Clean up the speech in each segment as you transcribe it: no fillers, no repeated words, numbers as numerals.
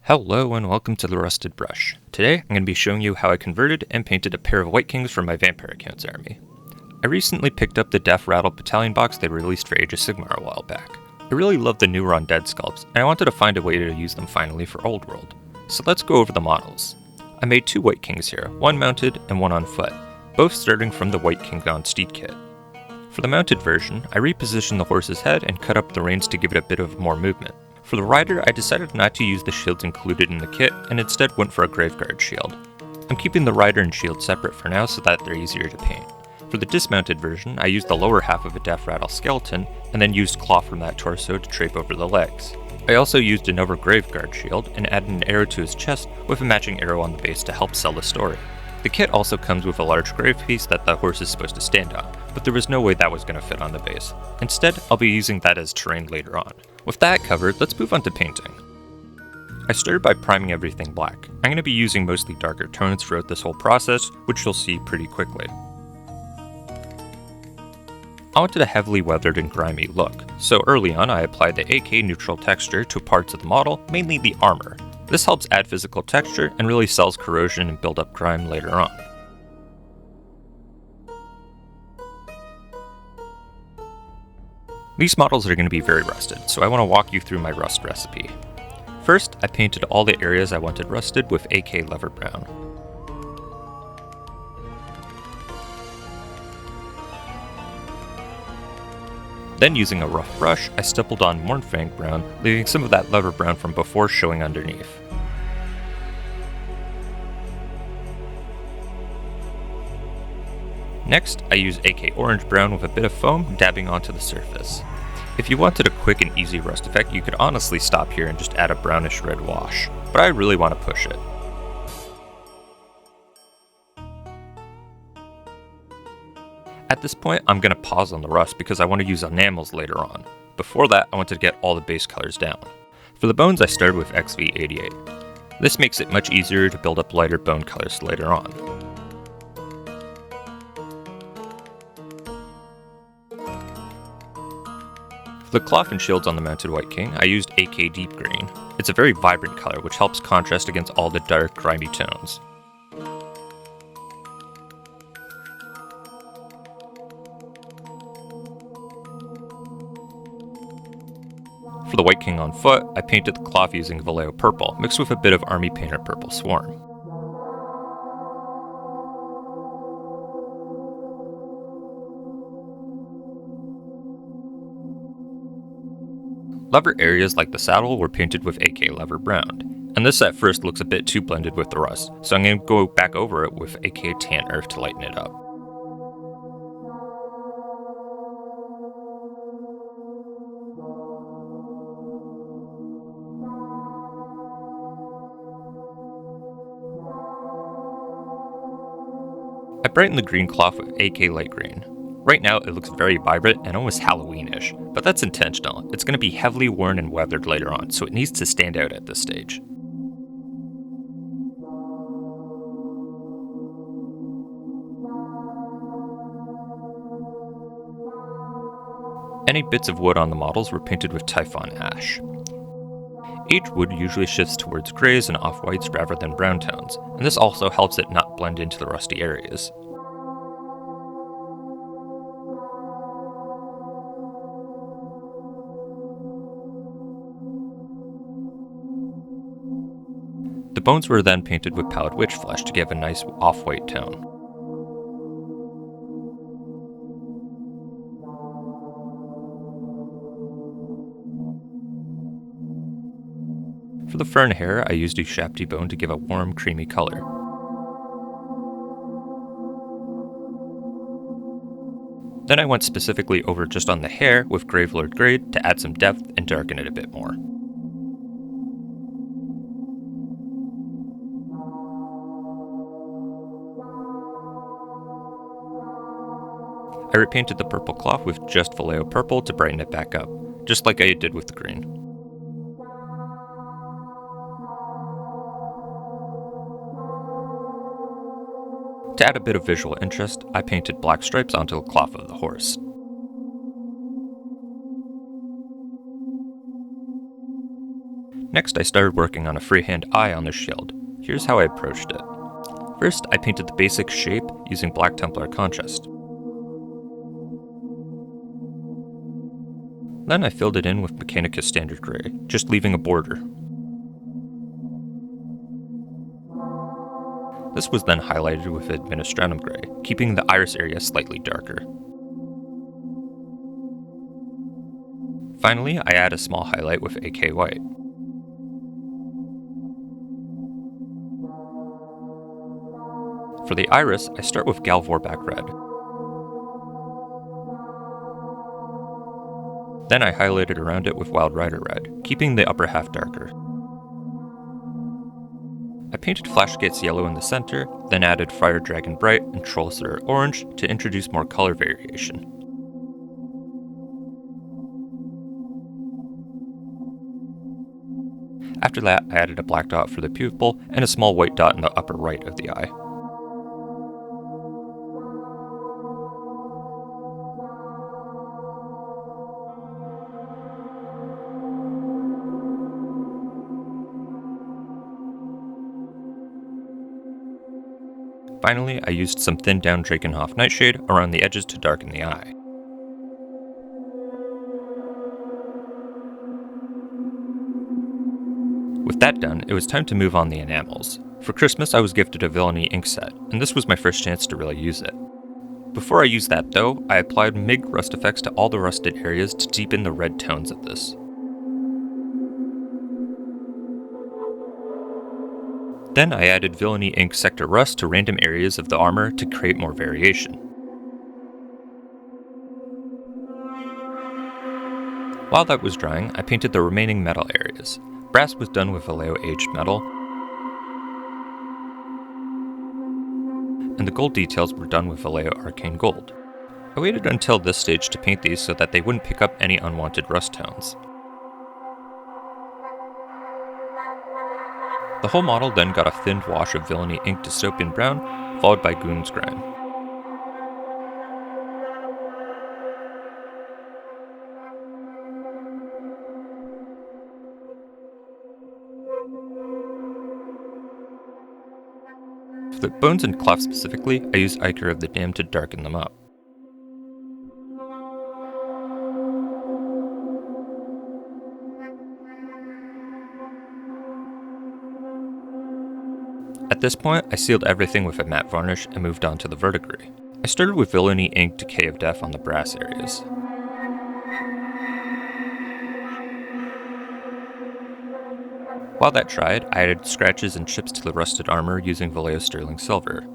Hello and welcome to the Rusted Brush. Today I'm going to be showing you how I converted and painted a pair of Wight Kings from my Vampire Accounts army. I recently picked up the Death Rattle battalion box they released for Age of Sigmar a while back. I really love the new Undead sculpts, and I wanted to find a way to use them finally for Old World. So let's go over the models. I made two Wight Kings here, one mounted and one on foot, both starting from the Wight King on Steed kit. For the mounted version, I repositioned the horse's head and cut up the reins to give it a bit of more movement. For the rider, I decided not to use the shields included in the kit and instead went for a Graveguard shield. I'm keeping the rider and shield separate for now so that they're easier to paint. For the dismounted version, I used the lower half of a Death Rattle skeleton and then used cloth from that torso to drape over the legs. I also used another Graveguard shield and added an arrow to his chest with a matching arrow on the base to help sell the story. The kit also comes with a large grave piece that the horse is supposed to stand on, but there was no way that was going to fit on the base. Instead, I'll be using that as terrain later on. With that covered, let's move on to painting. I started by priming everything black. I'm going to be using mostly darker tones throughout this whole process, which you'll see pretty quickly. I wanted a heavily weathered and grimy look, so early on I applied the AK neutral texture to parts of the model, mainly the armor. This helps add physical texture and really sells corrosion and build up grime later on. These models are going to be very rusted, so I want to walk you through my rust recipe. First, I painted all the areas I wanted rusted with AK Lever Brown. Then using a rough brush, I stippled on Mournfang Brown, leaving some of that Lever Brown from before showing underneath. Next, I use AK Orange Brown with a bit of foam dabbing onto the surface. If you wanted a quick and easy rust effect, you could honestly stop here and just add a brownish red wash, but I really want to push it. At this point, I'm going to pause on the rust because I want to use Enamels later on. Before that, I wanted to get all the base colors down. For the bones, I started with XV88. This makes it much easier to build up lighter bone colors later on. For the cloth and shields on the mounted Wight King, I used AK Deep Green. It's a very vibrant color which helps contrast against all the dark, grimy tones. For the Wight King on foot, I painted the cloth using Vallejo Purple, mixed with a bit of Army Painter Purple Swarm. Lever areas like the saddle were painted with AK Lever Brown, and this at first looks a bit too blended with the rust, so I'm going to go back over it with AK Tan Earth to lighten it up. I brightened the green cloth with AK Light Green. Right now it looks very vibrant and almost Halloweenish, but that's intentional. It's going to be heavily worn and weathered later on, so it needs to stand out at this stage. Any bits of wood on the models were painted with Typhon Ash. Aged wood usually shifts towards grays and off-whites rather than brown tones, and this also helps it not blend into the rusty areas. The bones were then painted with Pallid Witch Flesh to give a nice off-white tone. For the fern hair, I used Ushabti bone to give a warm, creamy color. Then I went specifically over just on the hair with Gravelord Grade to add some depth and darken it a bit more. I repainted the purple cloth with just Vallejo Purple to brighten it back up, just like I did with the green. To add a bit of visual interest, I painted black stripes onto the cloth of the horse. Next, I started working on a freehand eye on the shield. Here's how I approached it. First, I painted the basic shape using Black Templar contrast. Then I filled it in with Mechanicus Standard Gray, just leaving a border. This was then highlighted with Administratum Gray, keeping the iris area slightly darker. Finally, I add a small highlight with AK Wight. For the iris, I start with Galvorback Red. Then I highlighted around it with Wild Rider Red, keeping the upper half darker. I painted Flashgates yellow in the center, then added Fire Dragon Bright and Trollslitter orange to introduce more color variation. After that, I added a black dot for the pupil and a small white dot in the upper right of the eye. Finally, I used some thinned down Drakenhof Nightshade around the edges to darken the eye. With that done, it was time to move on the enamels. For Christmas, I was gifted a Villainy ink set, and this was my first chance to really use it. Before I used that though, I applied MIG rust effects to all the rusted areas to deepen the red tones of this. Then I added Villainy ink sector rust to random areas of the armor to create more variation. While that was drying, I painted the remaining metal areas. Brass was done with Vallejo aged metal, and the gold details were done with Vallejo arcane gold. I waited until this stage to paint these so that they wouldn't pick up any unwanted rust tones. The whole model then got a thinned wash of Villainy ink dystopian brown, followed by Goon's grime. For the bones and cloth specifically, I used Ichor of the Damned to darken them up. At this point, I sealed everything with a matte varnish and moved on to the verdigris. I started with Villainy ink Decay of Death on the brass areas. While that dried, I added scratches and chips to the rusted armor using Vallejo Sterling Silver.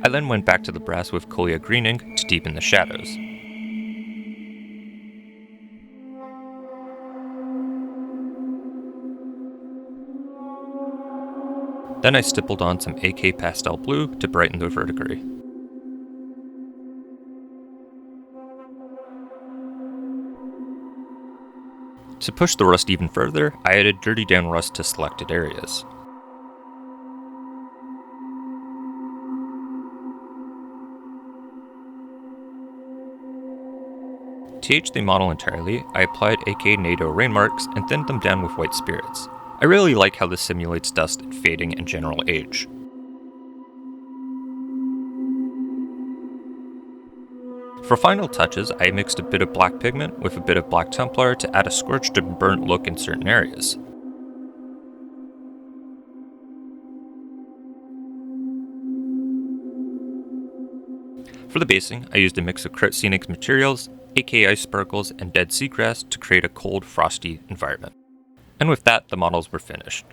I then went back to the brass with Colia green ink to deepen the shadows. Then I stippled on some AK pastel blue to brighten the verdigris. To push the rust even further, I added Dirty Down rust to selected areas. To age the model entirely, I applied AK NATO rain marks and thinned them down with white spirits. I really like how this simulates dust and fading and general age. For final touches, I mixed a bit of black pigment with a bit of Black Templar to add a scorched and burnt look in certain areas. For the basing, I used a mix of Crit Scenics materials, AK Ice Sparkles, and Dead Seagrass to create a cold, frosty environment. And with that, the models were finished.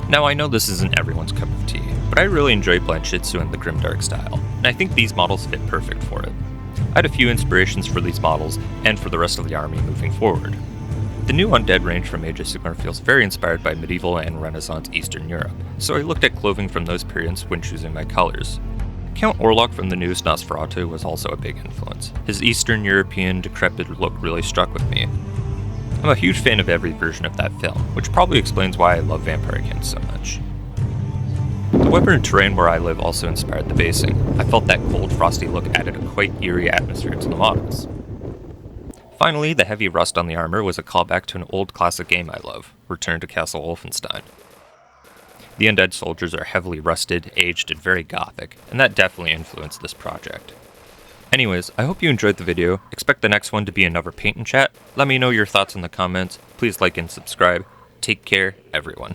Now I know this isn't everyone's cup of tea, but I really enjoy Blanchitsu and the Grimdark style, and I think these models fit perfect for it. I had a few inspirations for these models, and for the rest of the army moving forward. The new undead range from Age of Sigmar feels very inspired by medieval and Renaissance Eastern Europe, so I looked at clothing from those periods when choosing my colors. Count Orlok from the newest Nosferatu was also a big influence. His Eastern European decrepit look really struck with me. I'm a huge fan of every version of that film, which probably explains why I love Vampire Counts so much. The weather and terrain where I live also inspired the basing. I felt that cold, frosty look added a quite eerie atmosphere to the models. Finally, the heavy rust on the armor was a callback to an old classic game I love, Return to Castle Wolfenstein. The undead soldiers are heavily rusted, aged, and very gothic, and that definitely influenced this project. Anyways, I hope you enjoyed the video. Expect the next one to be another paint and chat. Let me know your thoughts in the comments. Please like and subscribe. Take care, everyone.